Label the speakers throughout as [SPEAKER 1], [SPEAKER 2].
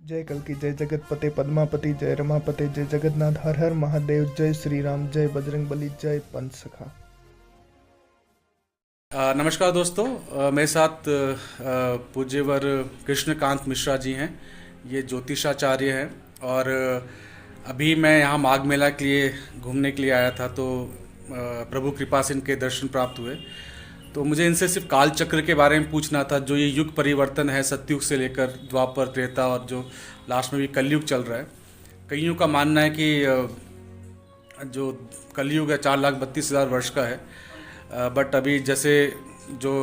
[SPEAKER 1] जय कल्कि, जय जगतपते पद्मापति, जय रमापते, जय जगन्नाथ, हर हर महादेव, जय श्री राम, जय बजरंग बली, जय पंच सखा।
[SPEAKER 2] नमस्कार दोस्तों। मेरे साथ पूज्यवर कृष्णकांत मिश्रा जी हैं। ये ज्योतिषाचार्य हैं और अभी मैं यहाँ माघ मेला के लिए घूमने के लिए आया था, तो प्रभु कृपा से इनके दर्शन प्राप्त हुए। तो मुझे इनसे सिर्फ काल चक्र के बारे में पूछना था, जो ये युग परिवर्तन है सतयुग से लेकर द्वापर, त्रेता और जो लास्ट में भी कलयुग चल रहा है। कईयों का मानना है कि जो कलयुग है 4,32,000 वर्ष का है, बट अभी जैसे जो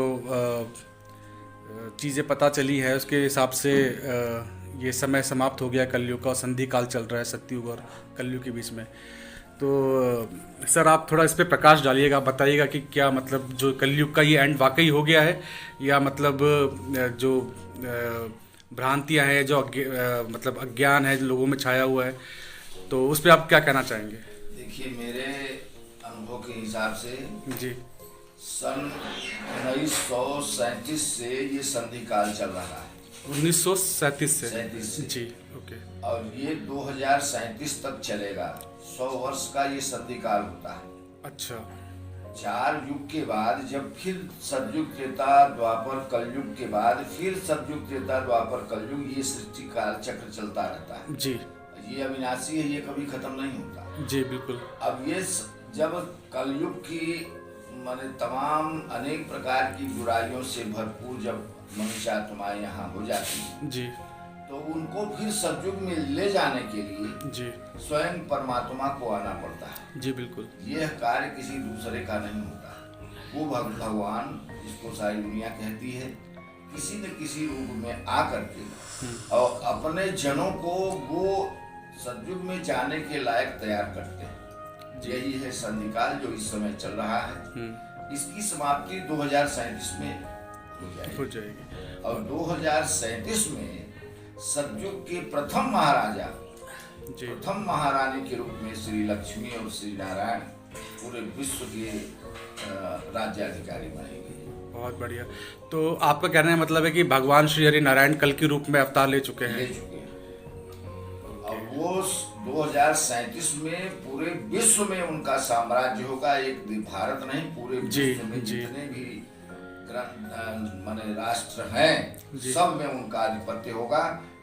[SPEAKER 2] चीज़ें पता चली है उसके हिसाब से ये समय समाप्त हो गया कलयुग का, और संधि काल चल रहा है सतयुग और कलयुग के बीच में। तो सर आप थोड़ा इस पे प्रकाश डालिएगा, बताइएगा कि क्या मतलब जो कलयुग का ये एंड वाकई हो गया है, या मतलब जो भ्रांतियां हैं, जो मतलब अज्ञान है जो लोगों में छाया हुआ है, तो उस पर आप क्या कहना चाहेंगे?
[SPEAKER 3] देखिए, मेरे अनुभव के हिसाब से
[SPEAKER 2] जी।
[SPEAKER 3] सन 1937 से ये संधि काल चल रहा है।
[SPEAKER 2] 1937 से?
[SPEAKER 3] 37 से
[SPEAKER 2] जी, ओके।
[SPEAKER 3] और ये 2037 तक चलेगा। 100 वर्ष का ये संधि काल होता है।
[SPEAKER 2] अच्छा।
[SPEAKER 3] 4 युग के बाद जब फिर सतयुग, त्रेता, द्वापर, कलयुग के बाद फिर सतयुग, त्रेता, द्वापर, कलयुग, ये सृष्टि काल चक्र चलता रहता है।
[SPEAKER 2] जी
[SPEAKER 3] ये अविनाशी है, ये कभी खत्म नहीं होता।
[SPEAKER 2] जी बिल्कुल।
[SPEAKER 3] अब ये जब कलयुग की माने तमाम अनेक प्रकार की बुराइयों से भरपूर जब मनुष्य आत्माएं यहाँ हो जाती हैं,
[SPEAKER 2] जी
[SPEAKER 3] तो उनको फिर सतयुग में ले जाने के लिए
[SPEAKER 2] जी
[SPEAKER 3] स्वयं परमात्मा को आना पड़ता है।
[SPEAKER 2] जी बिल्कुल।
[SPEAKER 3] यह कार्य किसी दूसरे का नहीं होता। वो भगवान, जिसको सारी दुनिया कहती है, किसी न किसी रूप में आकर के और अपने जनों को वो सतयुग में जाने के लायक तैयार करते हैं। यही है संधिकाल जो इस समय चल रहा है। इसकी समाप्ति 2037 में हो जाएगी। और 2037 में सतयुग के प्रथम महाराजा, प्रथम महारानी के रूप में श्री लक्ष्मी और श्री नारायण पूरे विश्व के राज्याधिकारी बनेंगे।
[SPEAKER 2] बहुत बढ़िया। तो आपका कहने का मतलब है कि भगवान श्री हरि नारायण कल के रूप में अवतार ले चुके हैं?
[SPEAKER 3] और वो 2037 में पूरे विश्व में उनका साम्राज्य होगा। एक भारत नहीं, पूरे विश्व में जितने भी माने राष्ट्र हैं, सब में उनका आधिपत्य होगा।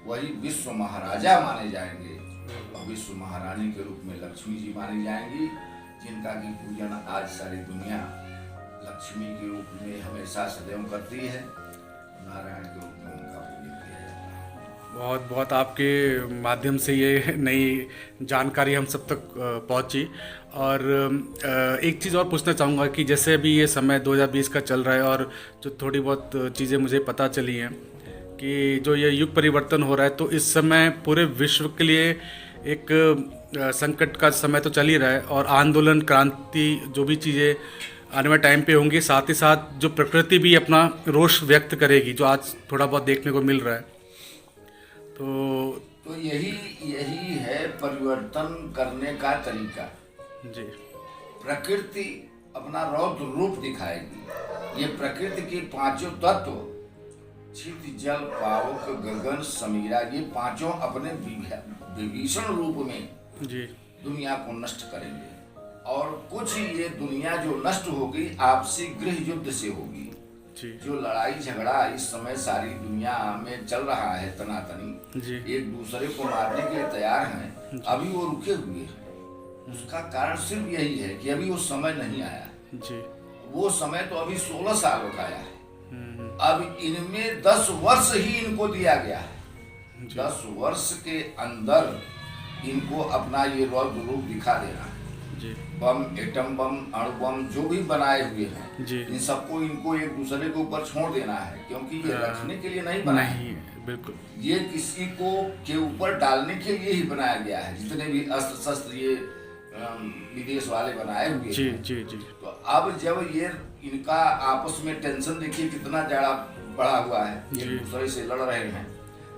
[SPEAKER 3] वही विश्व महाराजा माने जाएंगे और विश्व महारानी के रूप में लक्ष्मी जी मानी जाएंगी, जिनका की पूजन आज सारी दुनिया लक्ष्मी के रूप में हमेशा सदैव करती है। नारायण के रूप में उनका पूजन किया जाता है।
[SPEAKER 2] बहुत बहुत आपके माध्यम से ये नई जानकारी हम सब तक पहुंची। और एक चीज़ और पूछना चाहूँगा कि जैसे अभी ये समय 2020 का चल रहा है, और जो थोड़ी बहुत चीज़ें मुझे पता चली हैं कि जो ये युग परिवर्तन हो रहा है, तो इस समय पूरे विश्व के लिए एक संकट का समय तो चल ही रहा है, और आंदोलन, क्रांति, जो भी चीज़ें आने वाले टाइम पे होंगी, साथ ही साथ जो प्रकृति भी अपना रोष व्यक्त करेगी, जो आज थोड़ा बहुत देखने को मिल रहा है।
[SPEAKER 3] तो यही है परिवर्तन करने का तरीका।
[SPEAKER 2] जी।
[SPEAKER 3] प्रकृति अपना रौद्र रूप दिखाएगी। ये प्रकृति के पांचों तत्व, क्षिति, जल, पावक, गगन, समीरा, ये पांचों अपने विभीषण रूप में
[SPEAKER 2] जी
[SPEAKER 3] दुनिया को नष्ट करेंगे। और कुछ ये दुनिया जो नष्ट होगी आपसी गृह युद्ध से होगी। जो लड़ाई झगड़ा इस समय सारी दुनिया में चल रहा है तनातनी, एक दूसरे को मारने के लिए तैयार हैं, अभी वो रुके हुए हैं। उसका कारण सिर्फ यही है कि अभी वो समय नहीं आया जी। वो समय तो अभी 16 सालों का आया है। अब इनमें 10 वर्ष ही इनको दिया गया है। 10 वर्ष के अंदर इनको अपना ये रौद्र रूप दिखा देना है। बम, एटम बम, अणु बम जो भी बनाए हुए हैं, इन सबको इनको एक दूसरे के ऊपर छोड़ देना है, क्योंकि ये रखने के लिए नहीं बनाया है।
[SPEAKER 2] बिल्कुल, ये
[SPEAKER 3] किसी को के ऊपर डालने के लिए ही बनाया गया है। जितने भी अस्त्र शस्त्र ये विदेश वाले बनाए हुए हैं।
[SPEAKER 2] जी।
[SPEAKER 3] तो अब जब ये इनका आपस में टेंशन देखिए कितना ज्यादा बढ़ा हुआ है, एक दूसरे से लड़ रहे हैं,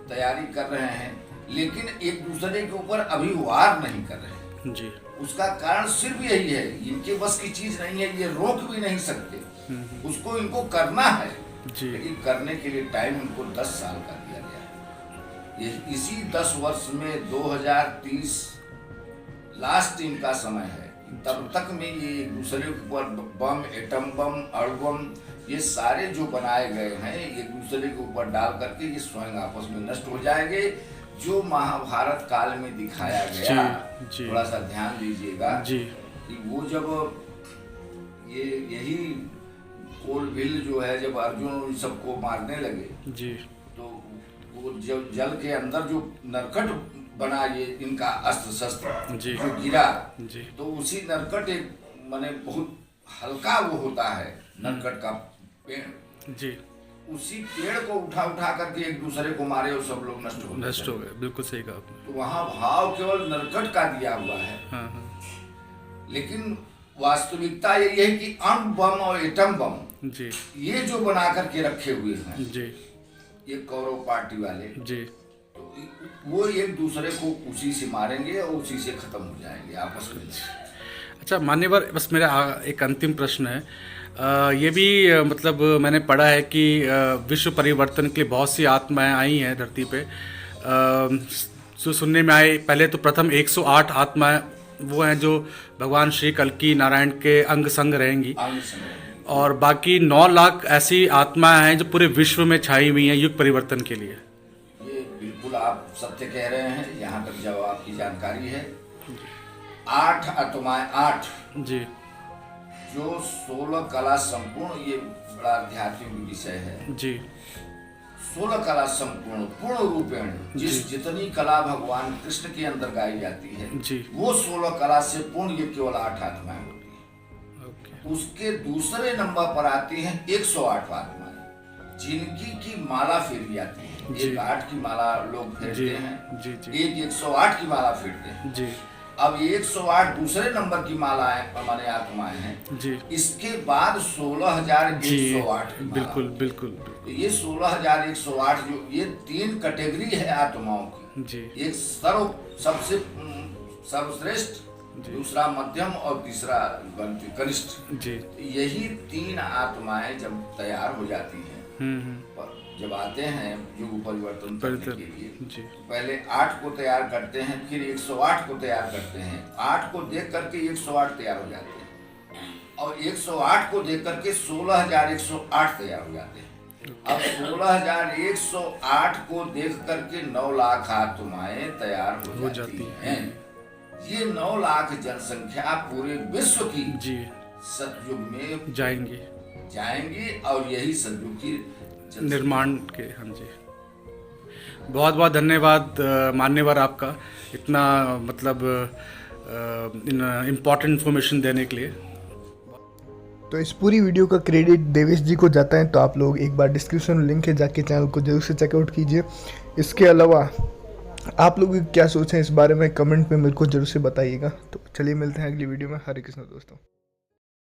[SPEAKER 3] तैयारी कर रहे हैं, लेकिन एक दूसरे के ऊपर अभी वार नहीं कर रहे हैं जी। उसका कारण सिर्फ यही है, इनके बस की चीज नहीं है, ये रोक भी नहीं सकते, उसको इनको करना है। लेकिन करने के लिए टाइम इनको 10 साल का दिया गया है। इसी 10 वर्ष में 2030 लास्ट इनका समय है। तब तक में ये एक दूसरे के ऊपर बम, एटम बम, अणुबम, ये सारे जो बनाए गए हैं एक दूसरे के ऊपर डाल करके ये स्वयं आपस में नष्ट हो जाएंगे। जो महाभारत काल में दिखाया गया, थोड़ा सा ध्यान दीजिएगा कि वो जब यही कोलभिल जो है, जब अर्जुन सबको मारने लगे तो वो जब जल के अंदर जो नरकट बना ये इनका अस्त्र शस्त्र जो गिरा, तो उसी नरकट एक माने बहुत हल्का वो होता है नरकट का पेड़, उसी पेड़ को उठा करके एक दूसरे को मारे और सब लोग नष्ट हो गए।
[SPEAKER 2] बिल्कुल सही कहा आपने।
[SPEAKER 3] तो वहाँ भाव केवल नरकट का दिया हुआ है। लेकिन वास्तविकता यही है कि अणु बम और एटम बम ये जो बना करके रखे हुए हैं ये कौरव पार्टी वाले, तो वो एक दूसरे को उसी से मारेंगे और उसी से खत्म हो जाएंगे आपस में।
[SPEAKER 2] अच्छा मान्यवर, बस मेरा एक अंतिम प्रश्न है। ये भी मतलब मैंने पढ़ा है कि विश्व परिवर्तन के लिए बहुत सी आत्माएं आई हैं धरती पे। जो सुनने में आए, पहले तो प्रथम 108 आत्माएं वो हैं जो भगवान श्री कल्कि नारायण के अंग संग रहेंगी, और बाकी 9 लाख ऐसी आत्माएं हैं जो पूरे विश्व में छाई हुई हैं युग परिवर्तन के लिए।
[SPEAKER 3] ये बिल्कुल आप सत्य कह रहे हैं, यहाँ तक जब आपकी जानकारी है। 8 आत्माएं, 8 जो 16 कला संपूर्ण, ये बड़ा आध्यात्मिक विषय है 16 कला संपूर्ण पूर्ण रूपेण जितनी कला भगवान कृष्ण के अंदर गाई जाती है वो 16 कला से पूर्ण ये केवल 8 आत्माएं होती है। उसके दूसरे नंबर पर आती हैं 108 आत्माएं जिनकी की माला फेरी जाती है। एक 8 की माला लोग फेरते हैं, एक 108 की माला फेरते हैं। अब 108 दूसरे नंबर की मालाएं हमारे आत्माएं हैं। इसके बाद 16,108 की माला। बिल्कुल। ये 16,108 जो ये 3 कैटेगरी है आत्माओं की। एक सबसे सर्वश्रेष्ठ, दूसरा मध्यम और तीसरा कनिष्ठ। यही 3 आत्माएं जब तैयार हो जाती हैं, जब आते हैं युग परिवर्तन करने के लिए, पहले 8 को तैयार करते हैं, फिर 108 को तैयार करते हैं। 8 को देख करके 108 तैयार हो जाते हैं, और 108 को देख करके 16,108 तैयार हो जाते हैं। अब 16,108 को देख करके 9 लाख आत्माएं तैयार हो जाती हैं। ये 9 लाख जनसंख्या पूरे विश्व की सतयुग में जाएंगी और यही सतयुग की
[SPEAKER 2] निर्माण के। बहुत बहुत धन्यवाद मान्यवर आपका इतना मतलब इम्पोर्टेंट इन्फॉर्मेशन देने के लिए।
[SPEAKER 1] तो इस पूरी वीडियो का क्रेडिट देवेश जी को जाता है, तो आप लोग एक बार डिस्क्रिप्शन में लिंक है, जाके चैनल को जरूर से चेकआउट कीजिए। इसके अलावा आप लोग क्या सोचें इस बारे में कमेंट में मेरे को जरूर से बताइएगा। तो चलिए मिलते हैं अगली वीडियो में। हरे कृष्ण दोस्तों।